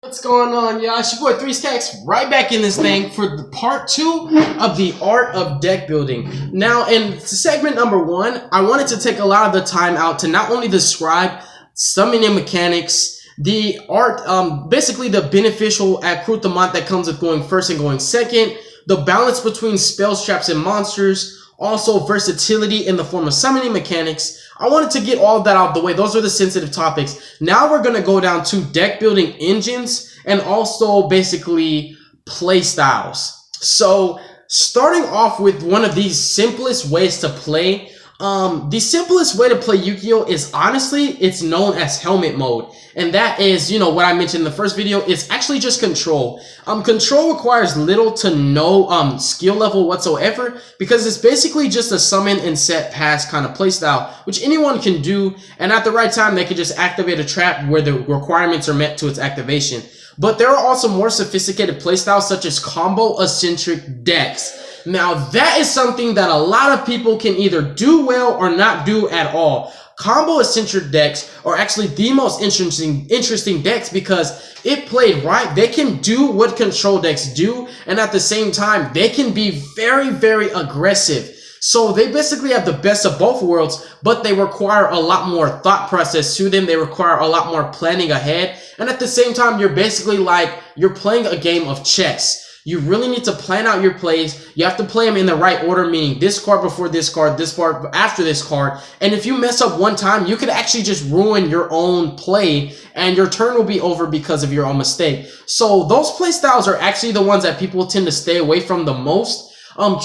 What's going on, y'all? It's your boy 3Stacks right back in this thing for the part 2 of the art of deck building. Now, in segment number 1, I wanted to take a lot of the time out to not only describe summoning mechanics, the art, basically the beneficial accoutrement that comes with going first and going second, the balance between spells, traps, and monsters, also versatility in the form of summoning mechanics. I wanted to get all of that out of the way. Those are the sensitive topics. Now we're going to go down to deck building engines and also basically play styles. So starting off with one of the simplest ways to play, the simplest way to play Yugioh is honestly, it's known as helmet mode. And that is, you know, what I mentioned in the first video, it's actually just control. Control requires little to no skill level whatsoever because it's basically just a summon and set pass kind of playstyle, which anyone can do. And at the right time, they can just activate a trap where the requirements are met to its activation. But there are also more sophisticated playstyles such as combo-eccentric decks. Now, that is something that a lot of people can either do well or not do at all. Combo-eccentric decks are actually the most interesting decks because if played right, they can do what control decks do, and at the same time, they can be very, very aggressive. So they basically have the best of both worlds, but they require a lot more thought process to them. They require a lot more planning ahead. And at the same time, you're basically like, you're playing a game of chess. You really need to plan out your plays. You have to play them in the right order, meaning this card before this card after this card. And if you mess up one time, you could actually just ruin your own play and your turn will be over because of your own mistake. So those play styles are actually the ones that people tend to stay away from the most.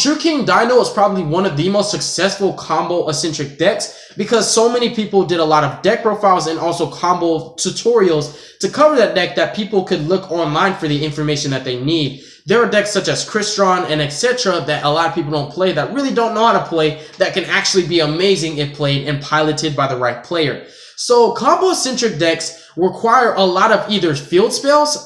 True King Dino is probably one of the most successful combo-eccentric decks because so many people did a lot of deck profiles and also combo tutorials to cover that deck that people could look online for the information that they need. There are decks such as Crystron and etc. that a lot of people don't play, that really don't know how to play, that can actually be amazing if played and piloted by the right player. So combo-eccentric decks require a lot of either field spells,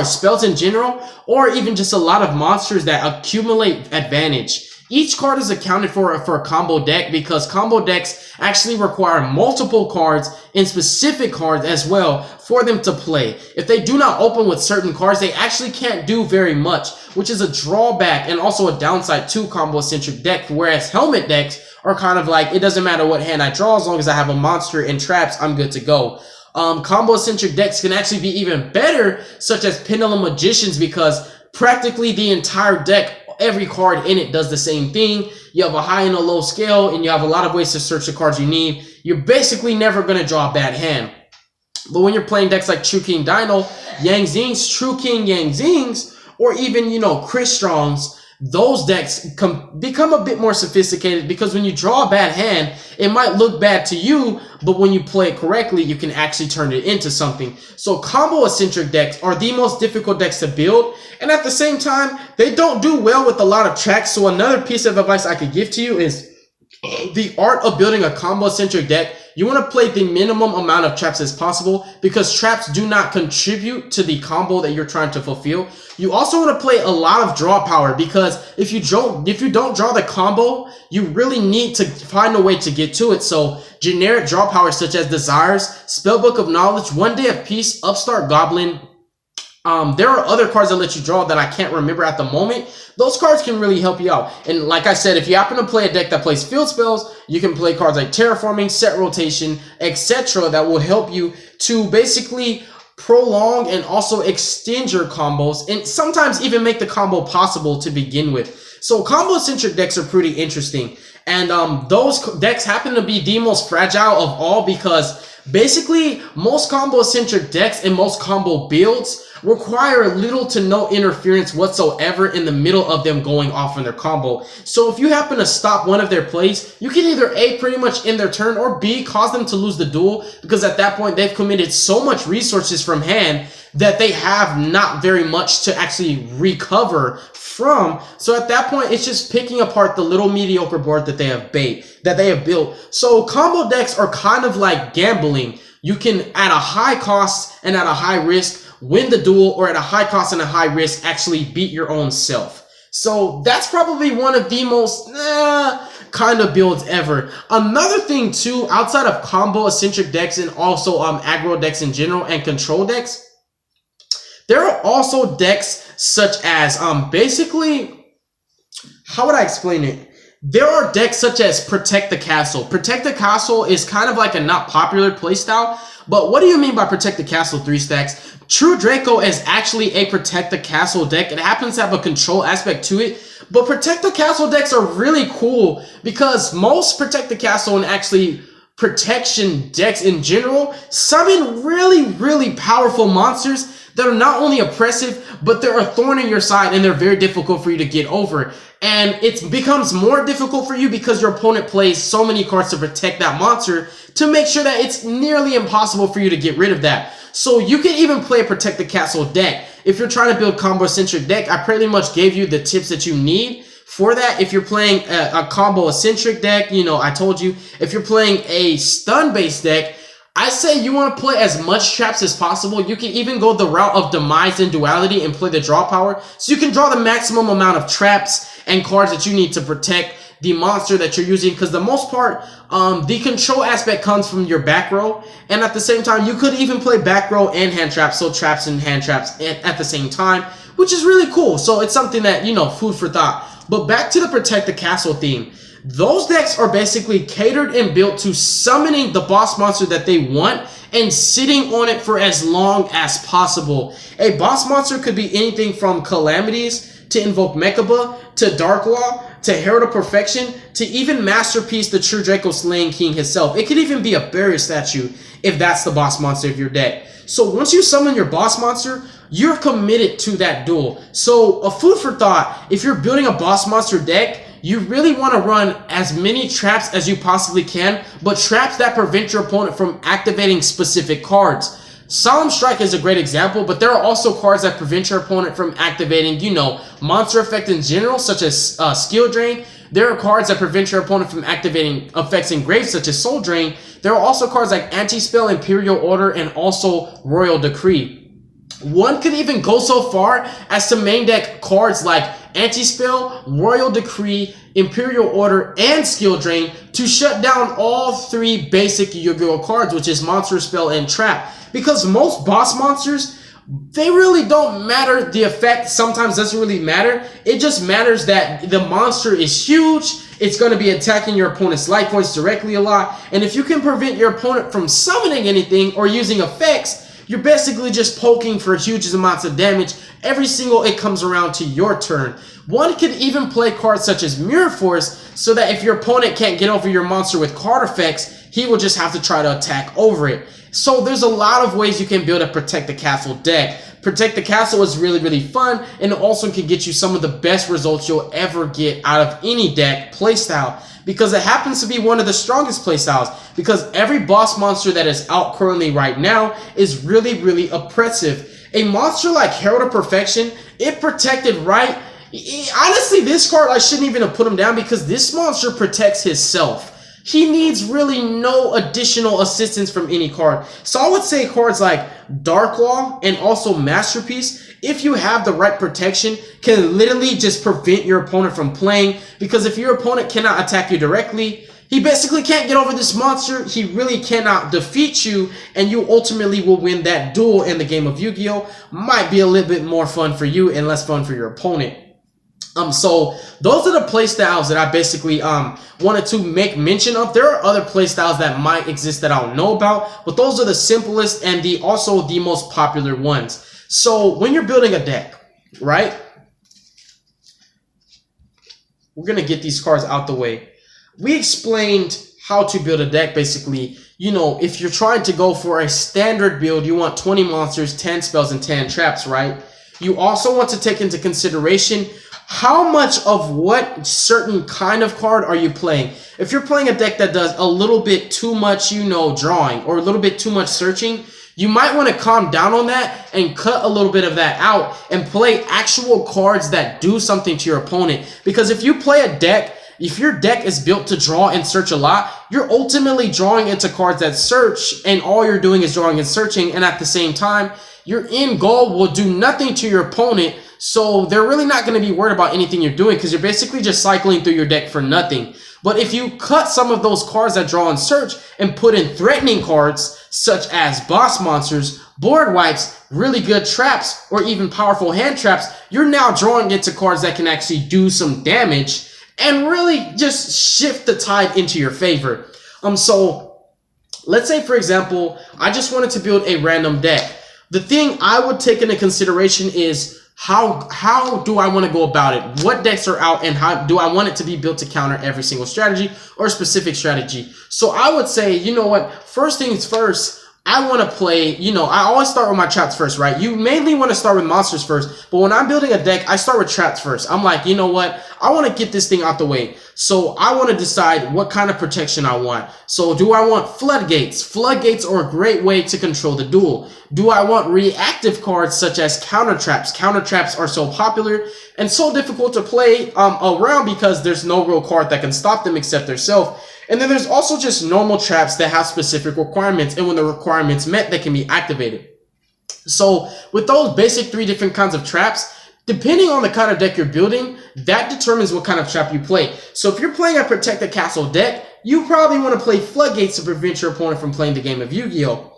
spells in general, or even just a lot of monsters that accumulate advantage. Each card is accounted for a combo deck because combo decks actually require multiple cards and specific cards as well for them to play. If they do not open with certain cards, they actually can't do very much, which is a drawback and also a downside to combo-eccentric decks, whereas helmet decks are kind of like, it doesn't matter what hand I draw, as long as I have a monster and traps, I'm good to go. Combo-eccentric decks can actually be even better, such as Pendulum Magicians, because practically the entire deck, every card in it does the same thing. You have a high and a low scale, and you have a lot of ways to search the cards you need. You're basically never going to draw a bad hand. But when you're playing decks like True King Dino, Yang Zing's, True King Yang Zing's, or even, you know, Chris Strong's, those decks become a bit more sophisticated because when you draw a bad hand, it might look bad to you, but when you play it correctly, you can actually turn it into something. So combo-eccentric decks are the most difficult decks to build, and at the same time, they don't do well with a lot of tracks. So another piece of advice I could give to you is the art of building a combo-eccentric deck. You want to play the minimum amount of traps as possible because traps do not contribute to the combo that you're trying to fulfill. You also want to play a lot of draw power because if you don't draw the combo, you really need to find a way to get to it. So generic draw power such as Desires, Spellbook of Knowledge, One Day of Peace, Upstart Goblin. There are other cards that let you draw that I can't remember at the moment. Those cards can really help you out. And like I said, if you happen to play a deck that plays field spells, you can play cards like Terraforming, Set Rotation, etc. that will help you to basically prolong and also extend your combos and sometimes even make the combo possible to begin with. So combo-eccentric decks are pretty interesting. And those decks happen to be the most fragile of all because basically most combo-eccentric decks and most combo builds require little to no interference whatsoever in the middle of them going off in their combo. So if you happen to stop one of their plays, you can either A, pretty much end their turn, or B, cause them to lose the duel because at that point they've committed so much resources from hand that they have not very much to actually recover from. So at that point, it's just picking apart the little mediocre board that they have built. So combo decks are kind of like gambling. You can, at a high cost and at a high risk, win the duel, or at a high cost and a high risk, actually beat your own self. So that's probably one of the most kind of builds ever. Another thing too, outside of combo-eccentric decks and also aggro decks in general and control decks, There are also decks such as, basically, how would I explain it? There are decks such as Protect the Castle. Protect the Castle is kind of like a not popular playstyle, but what do you mean by Protect the Castle, 3 stacks? True Draco is actually a Protect the Castle deck. It happens to have a control aspect to it, but Protect the Castle decks are really cool because most Protect the Castle and actually protection decks in general summon really powerful monsters that are not only oppressive, but they're a thorn in your side and they're very difficult for you to get over. And it becomes more difficult for you because your opponent plays so many cards to protect that monster to make sure that it's nearly impossible for you to get rid of that. So you can even play a Protect the Castle deck. If you're trying to build combo-centric deck, I pretty much gave you the tips that you need for that. If you're playing a combo-centric deck, you know, I told you. If you're playing a stun-based deck, I say you want to play as much traps as possible. You can even go the route of Demise and Duality and play the draw power. So you can draw the maximum amount of traps and cards that you need to protect the monster that you're using. Because the most part, the control aspect comes from your back row. And at the same time, you could even play back row and hand traps. So traps and hand traps at the same time, which is really cool. So it's something that, you know, food for thought. But back to the Protect the Castle theme. Those decks are basically catered and built to summoning the boss monster that they want and sitting on it for as long as possible. A boss monster could be anything from Calamities to Invoke Mechaba to Darklaw to Herald of Perfection to even Masterpiece, the True Draco Slaying King himself. It could even be a barrier statue if that's the boss monster of your deck. So once you summon your boss monster, you're committed to that duel. So a food for thought, if you're building a boss monster deck, you really want to run as many traps as you possibly can, but traps that prevent your opponent from activating specific cards. Solemn Strike is a great example, but there are also cards that prevent your opponent from activating, you know, monster effect in general, such as Skill Drain. There are cards that prevent your opponent from activating effects in Graves, such as Soul Drain. There are also cards like Anti-Spell, Imperial Order, and also Royal Decree. One could even go so far as to main deck cards like Anti-Spell, Royal Decree, Imperial Order, and Skill Drain to shut down all 3 basic Yu-Gi-Oh cards, which is Monster, Spell, and Trap. Because most boss monsters, they really don't matter. The effect sometimes doesn't really matter. It just matters that the monster is huge. It's going to be attacking your opponent's life points directly a lot. And if you can prevent your opponent from summoning anything or using effects, you're basically just poking for huge amounts of damage every single it comes around to your turn. One could even play cards such as Mirror Force so that if your opponent can't get over your monster with card effects, he will just have to try to attack over it. So there's a lot of ways you can build a Protect the Castle deck. Protect the Castle is really fun, and it also can get you some of the best results you'll ever get out of any deck playstyle, because it happens to be one of the strongest playstyles, because every boss monster that is out currently right now is really oppressive. A monster like Herald of Perfection, if protected right, honestly, this card I shouldn't even have put him down because this monster protects himself. He needs really no additional assistance from any card. So I would say cards like Darklaw and also Masterpiece, if you have the right protection, can literally just prevent your opponent from playing. Because if your opponent cannot attack you directly, he basically can't get over this monster. He really cannot defeat you, and you ultimately will win that duel in the game of Yu-Gi-Oh! Might be a little bit more fun for you and less fun for your opponent. So those are the play styles that I basically wanted to make mention of. There are other play styles that might exist that I don't know about, but those are the simplest and also the most popular ones. So when you're building a deck, right? We're gonna get these cards out the way. We explained how to build a deck basically. You know, if you're trying to go for a standard build, you want 20 monsters, 10 spells, and 10 traps, right? You also want to take into consideration how much of what certain kind of card are you playing. If you're playing a deck that does a little bit too much, you know, drawing or a little bit too much searching, you might want to calm down on that and cut a little bit of that out and play actual cards that do something to your opponent. Because if you play a deck, if your deck is built to draw and search a lot, you're ultimately drawing into cards that search, and all you're doing is drawing and searching, and at the same time, your end goal will do nothing to your opponent. So they're really not going to be worried about anything you're doing because you're basically just cycling through your deck for nothing. But if you cut some of those cards that draw on search and put in threatening cards such as boss monsters, board wipes, really good traps, or even powerful hand traps, you're now drawing into cards that can actually do some damage and really just shift the tide into your favor. So let's say, for example, I just wanted to build a random deck. The thing I would take into consideration is how do I want to go about it? What decks are out and how do I want it to be built to counter every single strategy or specific strategy? So I would say, you know what, first things first, I want to play, I always start with my traps first, right? You mainly want to start with monsters first, but when I'm building a deck, I start with traps first. I'm like, you know what? I want to get this thing out the way. So I want to decide what kind of protection I want. So do I want floodgates? Floodgates are a great way to control the duel. Do I want reactive cards such as counter traps? Counter traps are so popular and so difficult to play around because there's no real card that can stop them except theirself. And then there's also just normal traps that have specific requirements, and when the requirements met, they can be activated. So with those basic 3 different kinds of traps, depending on the kind of deck you're building, that determines what kind of trap you play. So if you're playing a Protect the Castle deck, you probably want to play floodgates to prevent your opponent from playing the game of Yu-Gi-Oh!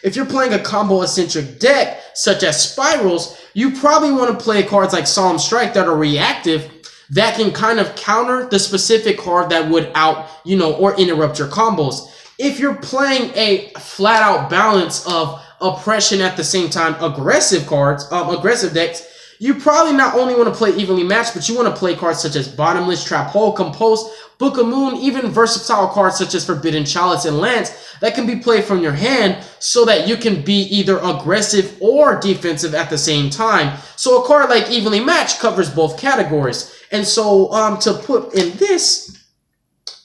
If you're playing a combo-eccentric deck, such as Spirals, you probably want to play cards like Solemn Strike that are reactive, that can kind of counter the specific card that would or interrupt your combos. If you're playing a flat-out balance of oppression at the same time, aggressive cards, aggressive decks, you probably not only want to play evenly matched, but you want to play cards such as Bottomless, Trap Hole, Compose, Book of Moon, even versatile cards such as Forbidden Chalice and Lance that can be played from your hand so that you can be either aggressive or defensive at the same time. So a card like Evenly Matched covers both categories. And so to put in this,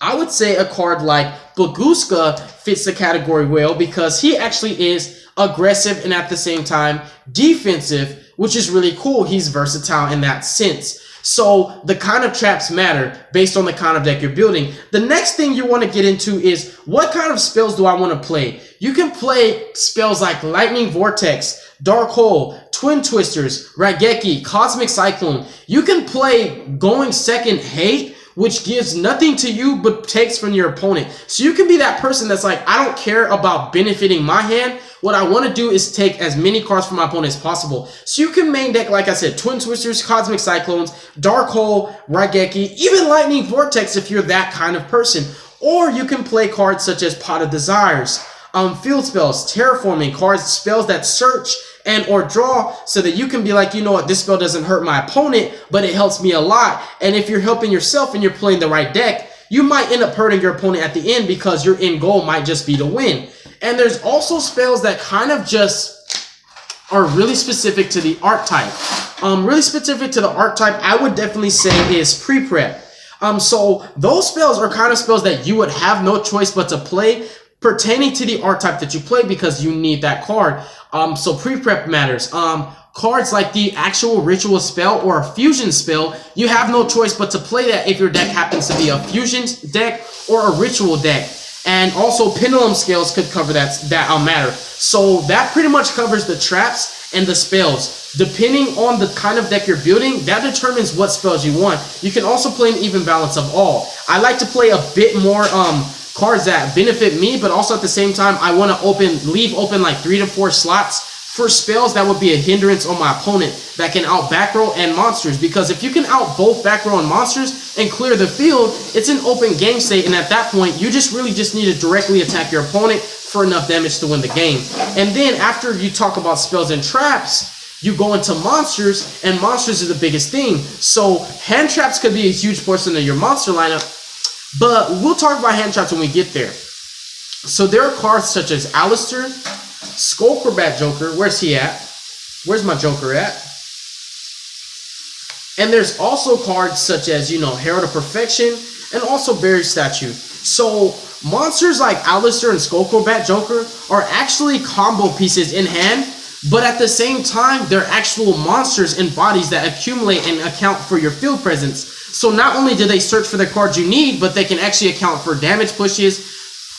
I would say a card like Baguska fits the category well because he actually is aggressive and at the same time defensive, which is really cool. He's versatile in that sense. So the kind of traps matter based on the kind of deck you're building. The next thing you want to get into is what kind of spells do I want to play? You can play spells like Lightning Vortex, Dark Hole, Twin Twisters, Raigeki, Cosmic Cyclone. You can play Going Second Hate, which gives nothing to you but takes from your opponent. So you can be that person that's like, I don't care about benefiting my hand. What I want to do is take as many cards from my opponent as possible. So you can main deck, like I said, Twin Twisters, Cosmic Cyclones, Dark Hole, Raigeki, even Lightning Vortex if you're that kind of person. Or you can play cards such as Pot of Desires, field spells, terraforming cards, spells that search and or draw so that you can be like, you know what, this spell doesn't hurt my opponent, but it helps me a lot. And if you're helping yourself and you're playing the right deck, you might end up hurting your opponent at the end because your end goal might just be to win. And there's also spells that kind of just are really specific to the archetype. Really specific to the archetype, I would definitely say is pre-prep. So those spells are kind of spells that you would have no choice but to play pertaining to the archetype that you play because you need that card. So pre-prep matters. Cards like the actual ritual spell or a fusion spell, you have no choice but to play that if your deck happens to be a fusion deck or a ritual deck. And also pendulum scales could cover that matter. So that pretty much covers the traps and the spells. Depending on the kind of deck you're building, that determines what spells you want. You can also play an even balance of all. I like to play a bit more cards that benefit me, but also at the same time, I want to leave open like 3 to 4 slots for spells that would be a hindrance on my opponent that can out back row and monsters. Because if you can out both back row and monsters and clear the field, it's an open game state, and at that point, you just need to directly attack your opponent for enough damage to win the game. And then after you talk about spells and traps, you go into monsters, and monsters is the biggest thing. So hand traps could be a huge portion of your monster lineup, but we'll talk about hand traps when we get there. So there are cards such as Alistair, Skullcrobat Joker. Where's he at? Where's my Joker at? And there's also cards such as, Herald of Perfection and also Buried Statue. So monsters like Alistair and Skullcrobat Joker are actually combo pieces in hand, but at the same time, they're actual monsters in bodies that accumulate and account for your field presence. So not only do they search for the cards you need, but they can actually account for damage pushes,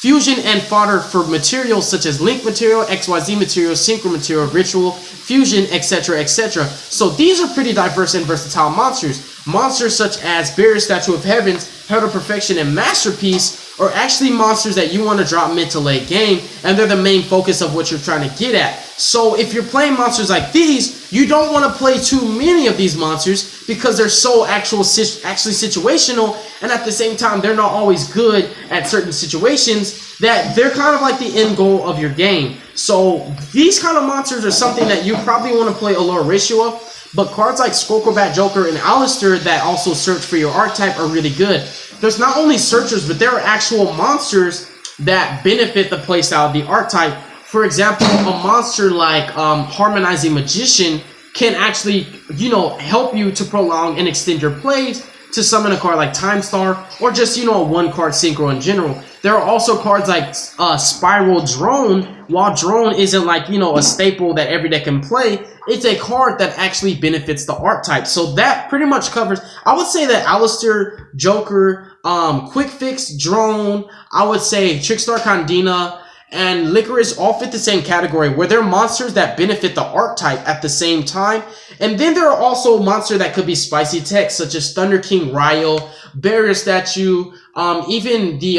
fusion and fodder for materials such as link material, XYZ material, synchro material, ritual, fusion, etc., etc. So these are pretty diverse and versatile monsters. Monsters such as Barrier Statue of Heavens, Herald of Perfection, and Masterpiece are actually monsters that you want to drop mid to late game, and they're the main focus of what you're trying to get at. So if you're playing monsters like these, you don't want to play too many of these monsters because they're so actually situational, and at the same time they're not always good at certain situations, that they're kind of like the end goal of your game. So these kind of monsters are something that you probably want to play a lower ratio of. But cards like Skullcrobat Joker and Alistair that also search for your archetype are really good. There's not only searchers, but there are actual monsters that benefit the playstyle of the archetype. For example, a monster like Harmonizing Magician can actually, help you to prolong and extend your plays, to summon a card like Time Star, or just, a one-card synchro in general. There are also cards like Spiral Drone. While Drone isn't like, a staple that every deck can play, it's a card that actually benefits the archetype. So that pretty much covers, I would say that Alistair, Joker, Quick Fix, Drone, I would say Trickstar Condina, and Licorice all fit the same category, where they're monsters that benefit the archetype at the same time. And then there are also monsters that could be spicy tech, such as Thunder King Ryo, Barrier Statue, even the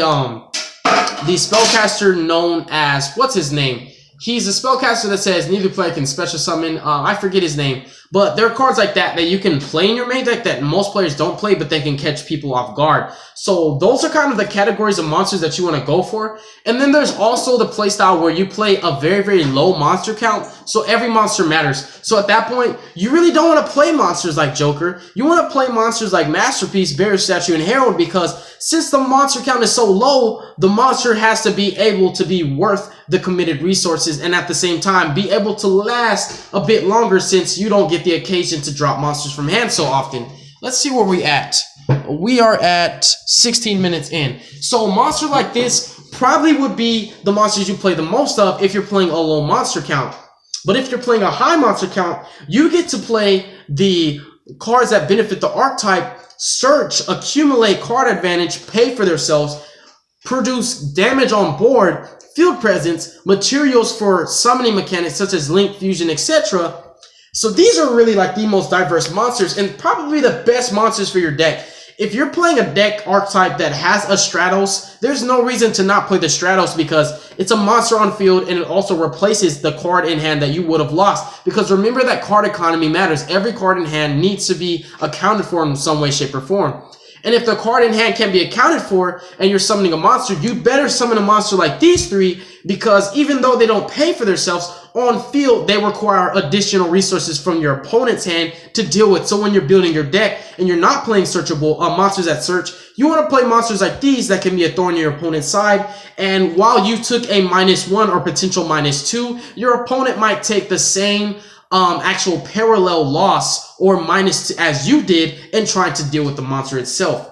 spellcaster known as, what's his name? He's a spellcaster that says neither player can special summon. I forget his name. But there are cards like that you can play in your main deck that most players don't play, but they can catch people off guard. So those are kind of the categories of monsters that you want to go for. And then there's also the playstyle where you play a very, very low monster count. So every monster matters. So at that point, you really don't want to play monsters like Joker. You want to play monsters like Masterpiece, Barrier Statue, and Herald, because since the monster count is so low, the monster has to be able to be worth the committed resources, and at the same time be able to last a bit longer, since you don't get the occasion to drop monsters from hand so often. Let's see where we at. We are at 16 minutes in. So a monster like this probably would be the monsters you play the most of if you're playing a low monster count. But if you're playing a high monster count, you get to play the cards that benefit the archetype, search, accumulate card advantage, pay for themselves, produce damage on board, field presence, materials for summoning mechanics such as link, fusion, etc. So these are really like the most diverse monsters and probably the best monsters for your deck. If you're playing a deck archetype that has a Stratos, there's no reason to not play the Stratos, because it's a monster on field and it also replaces the card in hand that you would have lost. Because remember that card economy matters. Every card in hand needs to be accounted for in some way, shape, or form. And if the card in hand can be accounted for and you're summoning a monster, you better summon a monster like these three, because even though they don't pay for themselves, on field they require additional resources from your opponent's hand to deal with. So when you're building your deck and you're not playing searchable monsters that search, you want to play monsters like these that can be a thorn in your opponent's side. And while you took a -1 or potential -2, your opponent might take the same actual parallel loss or -2 as you did in trying to deal with the monster itself.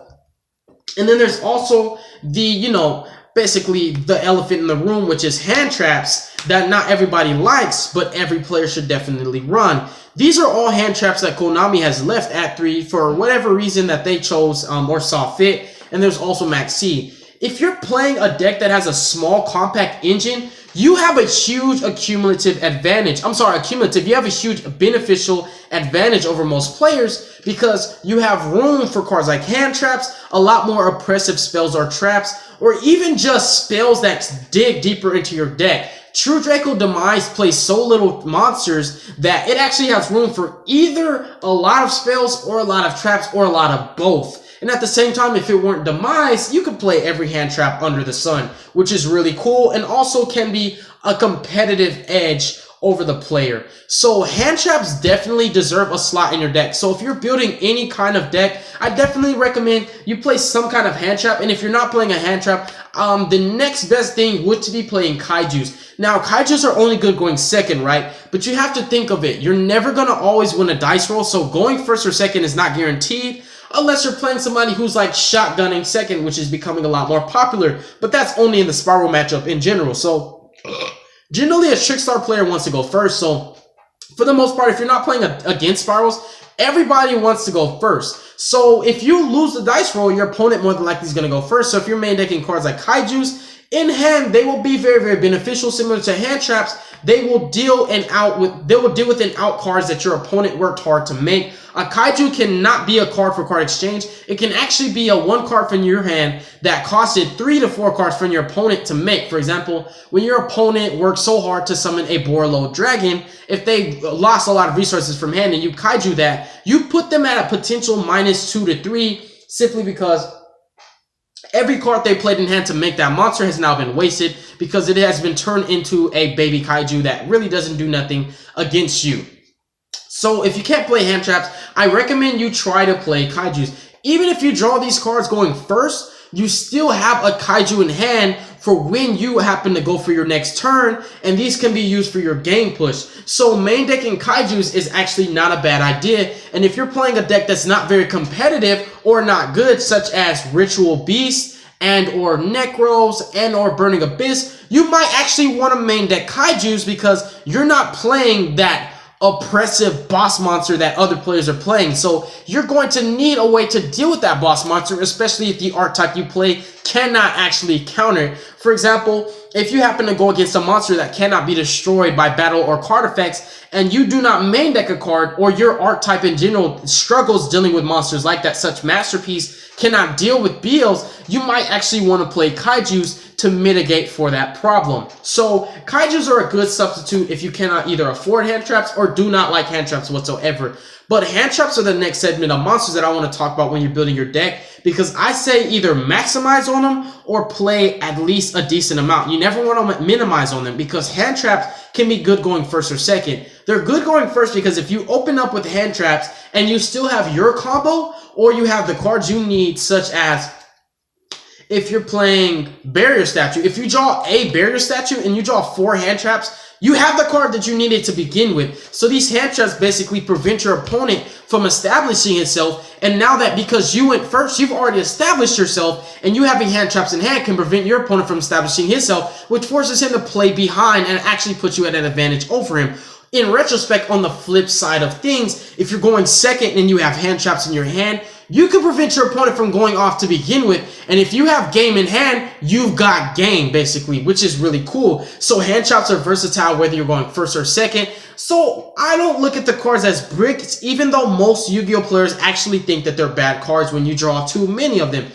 And then there's also the, basically the elephant in the room, which is hand traps that not everybody likes, but every player should definitely run. These are all hand traps that Konami has left at 3 for whatever reason that they chose or saw fit. And there's also Max C. If you're playing a deck that has a small compact engine, you have a huge accumulative advantage. You have a huge beneficial advantage over most players, because you have room for cards like hand traps, a lot more oppressive spells or traps, or even just spells that dig deeper into your deck. True Draco Demise plays so little monsters that it actually has room for either a lot of spells or a lot of traps or a lot of both. And at the same time, if it weren't Demise, you could play every hand trap under the sun, which is really cool and also can be a competitive edge over the player. So hand traps definitely deserve a slot in your deck. So if you're building any kind of deck, I definitely recommend you play some kind of hand trap. And if you're not playing a hand trap, the next best thing would to be playing kaijus. Now, kaijus are only good going second, right? But you have to think of it. You're never going to always win a dice roll, so going first or second is not guaranteed, unless you're playing somebody who's like shotgunning second, which is becoming a lot more popular. But that's only in the Spiral matchup in general. So generally, a Trickstar player wants to go first. So for the most part, if you're not playing against Spirals, everybody wants to go first. So if you lose the dice roll, your opponent more than likely is going to go first. So if you're main decking cards like kaijus, In hand, they will be very, very beneficial. Similar to hand traps, they will deal with and out cards that your opponent worked hard to make. A kaiju cannot be a card for card exchange. It can actually be a 1 card from your hand that costed 3 to 4 cards from your opponent to make. For example, when your opponent worked so hard to summon a Borlo Dragon, if they lost a lot of resources from hand and you kaiju that, you put them at a potential -2 to 3 simply because every card they played in hand to make that monster has now been wasted because it has been turned into a baby kaiju that really doesn't do nothing against you. So if you can't play hand traps, I recommend you try to play kaijus. Even if you draw these cards going first, you still have a kaiju in hand for when you happen to go for your next turn, and these can be used for your game push. So main decking kaijus is actually not a bad idea, and if you're playing a deck that's not very competitive or not good, such as Ritual Beast and or Necros and or Burning Abyss, you might actually want to main deck kaijus because you're not playing that oppressive boss monster that other players are playing. So you're going to need a way to deal with that boss monster, especially if the archetype you play cannot actually counter it. For example, if you happen to go against a monster that cannot be destroyed by battle or card effects, and you do not main deck a card, or your archetype in general struggles dealing with monsters like that, such Masterpiece cannot deal with BLs, you might actually want to play kaijus to mitigate for that problem. So kaijus are a good substitute if you cannot either afford hand traps or do not like hand traps whatsoever. But hand traps are the next segment of monsters that I want to talk about when you're building your deck, because I say either maximize on them or play at least a decent amount. You never want to minimize on them because hand traps can be good going first or second. They're good going first because if you open up with hand traps and you still have your combo, or you have the cards you need, such as if you're playing Barrier Statue, if you draw a Barrier Statue and you draw 4 hand traps, you have the card that you needed to begin with. So these hand traps basically prevent your opponent from establishing itself. And now that because you went first, you've already established yourself, and you having hand traps in hand can prevent your opponent from establishing himself, which forces him to play behind and actually puts you at an advantage over him. In retrospect, on the flip side of things, if you're going second and you have hand traps in your hand, you can prevent your opponent from going off to begin with. And if you have game in hand, you've got game, basically, which is really cool. So hand traps are versatile whether you're going first or second. So I don't look at the cards as bricks, even though most Yu-Gi-Oh players actually think that they're bad cards when you draw too many of them.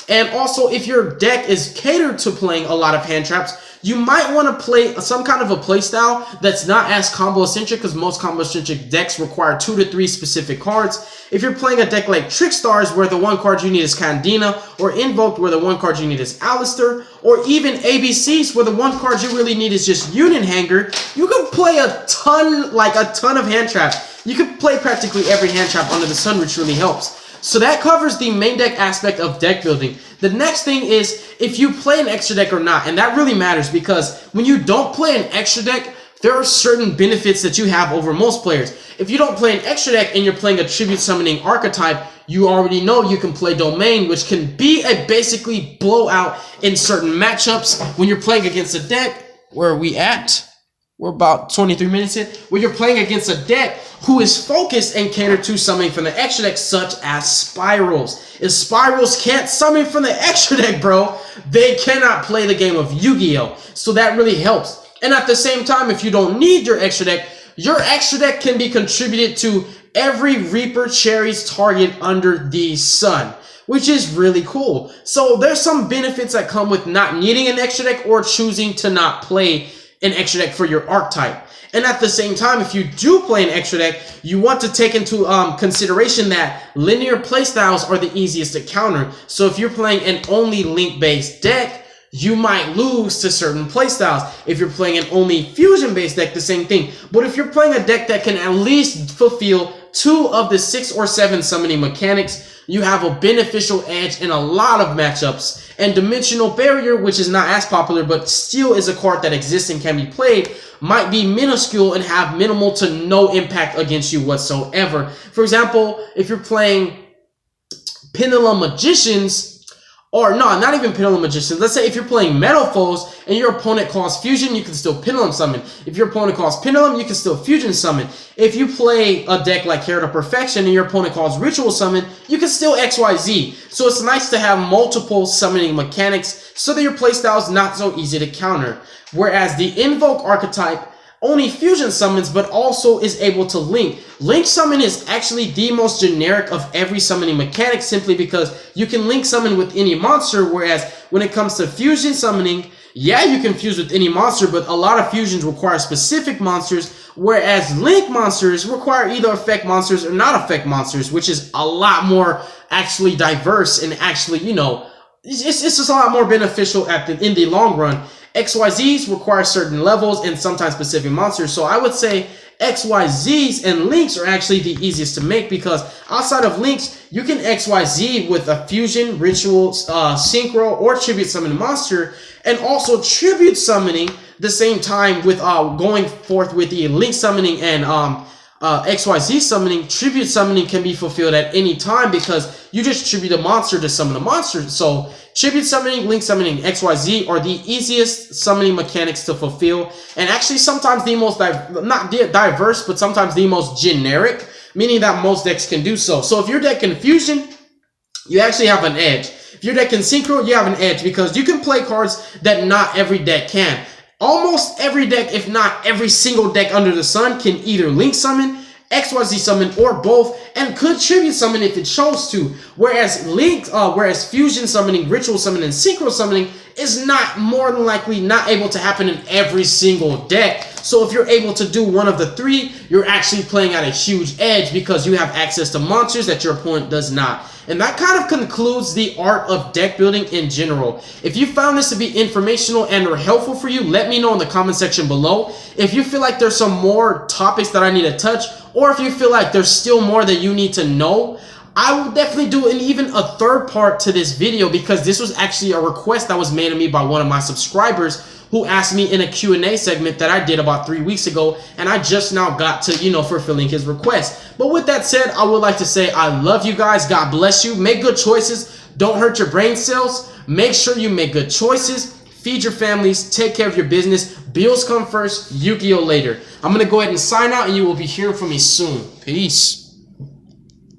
And also, if your deck is catered to playing a lot of hand traps, you might want to play some kind of a play style that's not as combo-centric, because most combo-centric decks require 2 to 3 specific cards. If you're playing a deck like Trickstars, where the 1 card you need is Candina, or Invoked, where the 1 card you need is Alistair, or even ABCs, where the 1 card you really need is just Union Hanger, you can play a ton of hand traps. You can play practically every hand trap under the sun, which really helps. So that covers the main deck aspect of deck building. The next thing is if you play an extra deck or not, and that really matters because when you don't play an extra deck, there are certain benefits that you have over most players. If you don't play an extra deck and you're playing a tribute summoning archetype, you already know you can play Domain, which can be a basically blowout in certain matchups when you're playing against a deck. Where are we at? We're about 23 minutes in. When you're playing against a deck who is focused and catered to summoning from the extra deck, such as Spirals. If Spirals can't summon from the extra deck, bro, they cannot play the game of Yu-Gi-Oh! So that really helps. And at the same time, if you don't need your extra deck can be contributed to every Reaper Cherries target under the sun, which is really cool. So there's some benefits that come with not needing an extra deck or choosing to not play an extra deck for your archetype. And at the same time, if you do play an extra deck, you want to take into consideration that linear playstyles are the easiest to counter. So if you're playing an only link-based deck, you might lose to certain playstyles. If you're playing an only fusion-based deck, the same thing. But if you're playing a deck that can at least fulfill 2 of the 6 or 7 summoning mechanics, you have a beneficial edge in a lot of matchups. And Dimensional Barrier, which is not as popular, but still is a card that exists and can be played, might be minuscule and have minimal to no impact against you whatsoever. For example, if you're playing Pendulum Magicians, or no, not even Pendulum Magicians. Let's say if you're playing Metal Foes and your opponent calls Fusion, you can still Pendulum Summon. If your opponent calls Pendulum, you can still Fusion Summon. If you play a deck like Herald of Perfection and your opponent calls Ritual Summon, you can still XYZ. So it's nice to have multiple summoning mechanics so that your playstyle is not so easy to counter. Whereas the Invoke archetype only fusion summons, but also is able to link. Link summon is actually the most generic of every summoning mechanic, simply because you can link summon with any monster, whereas when it comes to fusion summoning, yeah, you can fuse with any monster, but a lot of fusions require specific monsters, whereas link monsters require either effect monsters or not effect monsters, which is a lot more actually diverse and actually, you know, it's just a lot more beneficial in the long run. XYZs require certain levels and sometimes specific monsters. So I would say XYZs and links are actually the easiest to make, because outside of links, you can XYZ with a fusion, ritual, synchro, or tribute summon monster, and also tribute summoning the same time with going forth with the link summoning and XYZ summoning. Tribute summoning can be fulfilled at any time because you just tribute a monster to summon a monster. So tribute summoning, link summoning, XYZ are the easiest summoning mechanics to fulfill, and actually sometimes the most not diverse, but sometimes the most generic, meaning that most decks can do so. So if your deck can fusion, you actually have an edge. If your deck can synchro, you have an edge, because you can play cards that not every deck can. Almost every deck, if not every single deck under the sun, can either link summon, XYZ summon, or both, and could tribute summon if it chose to. Whereas fusion summoning, ritual summoning, and synchro summoning is not more than likely not able to happen in every single deck. So if you're able to do one of the three, you're actually playing at a huge edge because you have access to monsters that your opponent does not. And that kind of concludes the art of deck building in general. If you found this to be informational and or helpful for you, let me know in the comment section below. If you feel like there's some more topics that I need to touch, or if you feel like there's still more that you need to know, I will definitely do even a third part to this video, because this was actually a request that was made to me by one of my subscribers who asked me in a Q&A segment that I did about 3 weeks ago, and I just now got to, fulfilling his request. But with that said, I would like to say I love you guys. God bless you. Make good choices. Don't hurt your brain cells. Make sure you make good choices. Feed your families. Take care of your business. Bills come first. Yugioh later. I'm going to go ahead and sign out, and you will be hearing from me soon. Peace.